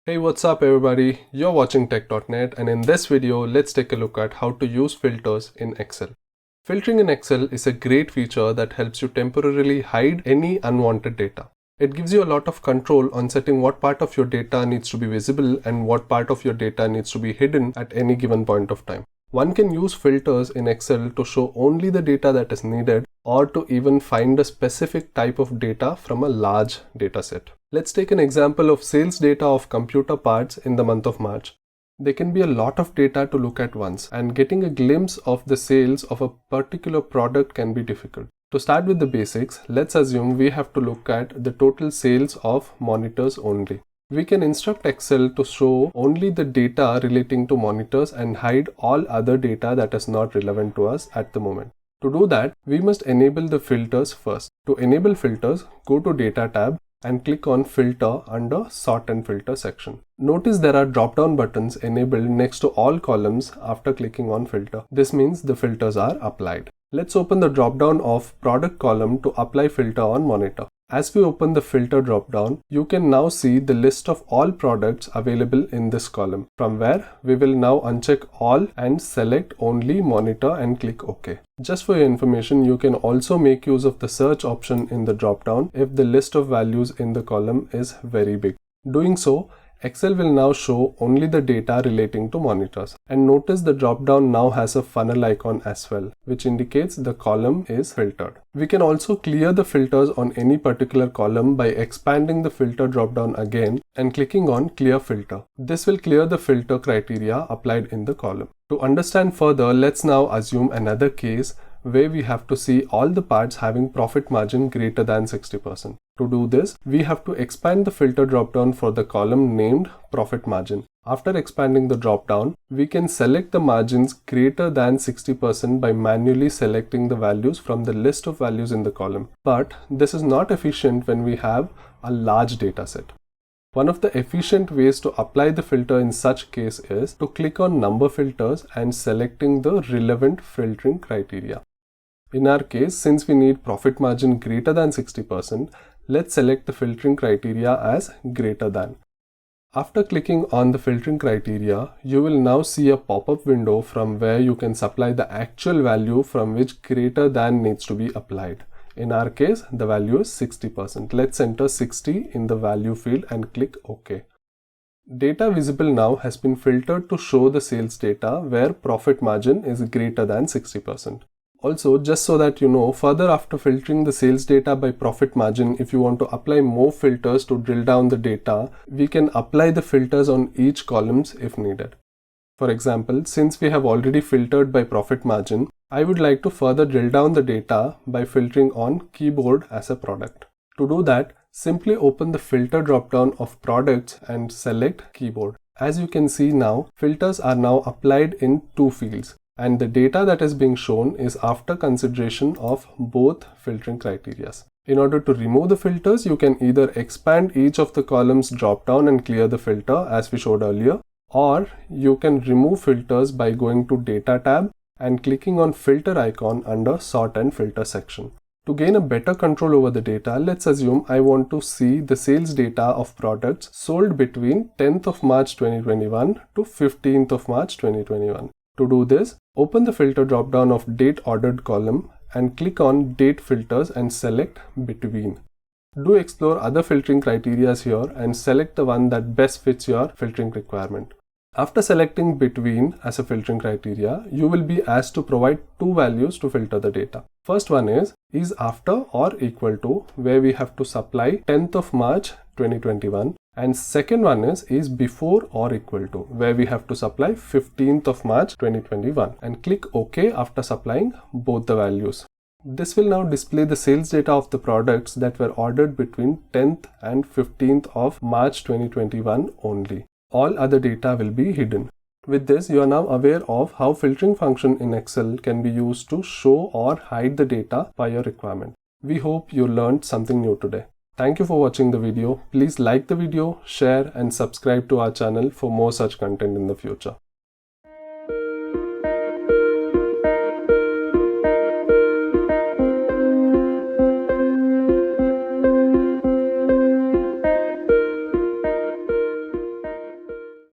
Hey, what's up everybody? You're watching Tech.net, and in this video, let's take a look at how to use filters in Excel. Filtering in Excel is a great feature that helps you temporarily hide any unwanted data. It gives you a lot of control on setting what part of your data needs to be visible and what part of your data needs to be hidden at any given point of time. One can use filters in Excel to show only the data that is needed or to even find a specific type of data from a large data set. Let's take an example of sales data of computer parts in the month of March. There can be a lot of data to look at once, and getting a glimpse of the sales of a particular product can be difficult. To start with the basics, let's assume we have to look at the total sales of monitors only. We can instruct Excel to show only the data relating to monitors and hide all other data that is not relevant to us at the moment. To do that, we must enable the filters first. To enable filters, go to Data tab and click on Filter under Sort and Filter section. Notice there are drop-down buttons enabled next to all columns after clicking on Filter. This means the filters are applied. Let's open the drop-down of Product column to apply filter on monitor. As we open the filter drop-down, you can now see the list of all products available in this column, from where we will now uncheck all and select only monitor and click OK. Just for your information, you can also make use of the search option in the drop-down if the list of values in the column is very big. Doing so, Excel will now show only the data relating to monitors. And notice the drop-down now has a funnel icon as well, which indicates the column is filtered. We can also clear the filters on any particular column by expanding the filter drop-down again and clicking on Clear Filter. This will clear the filter criteria applied in the column. To understand further, let's now assume another case where we have to see all the parts having profit margin greater than 60%. To do this, we have to expand the filter dropdown for the column named Profit Margin. After expanding the dropdown, we can select the margins greater than 60% by manually selecting the values from the list of values in the column. But this is not efficient when we have a large data set. One of the efficient ways to apply the filter in such case is to click on Number Filters and selecting the relevant filtering criteria. In our case, since we need profit margin greater than 60%, let's select the filtering criteria as greater than. After clicking on the filtering criteria, you will now see a pop-up window from where you can supply the actual value from which greater than needs to be applied. In our case, the value is 60%. Let's enter 60 in the value field and click OK. Data visible now has been filtered to show the sales data where profit margin is greater than 60%. Also, just so that you know, further after filtering the sales data by profit margin, if you want to apply more filters to drill down the data, we can apply the filters on each columns if needed. For example, since we have already filtered by profit margin, I would like to further drill down the data by filtering on keyboard as a product. To do that, simply open the filter dropdown of products and select keyboard. As you can see now, filters are now applied in two fields, and the data that is being shown is after consideration of both filtering criteria. In order to remove the filters, you can either expand each of the columns drop down and clear the filter as we showed earlier, or you can remove filters by going to Data tab and clicking on Filter icon under Sort and Filter section. To gain a better control over the data, let's assume I want to see the sales data of products sold between 10th of March 2021 to 15th of March 2021. To do this, open the filter dropdown of Date Ordered column and click on Date Filters and select Between. Do explore other filtering criteria here and select the one that best fits your filtering requirement. After selecting Between as a filtering criteria, you will be asked to provide two values to filter the data. First one is after or equal to, where we have to supply 10th of March 2021. And second one is before or equal to, where we have to supply 15th of March 2021 and click OK after supplying both the values. This will now display the sales data of the products that were ordered between 10th and 15th of March 2021 only. All other data will be hidden. With this, you are now aware of how filtering function in Excel can be used to show or hide the data by your requirement. We hope you learned something new today. Thank you for watching the video. Please like the video, share and subscribe to our channel for more such content in the future.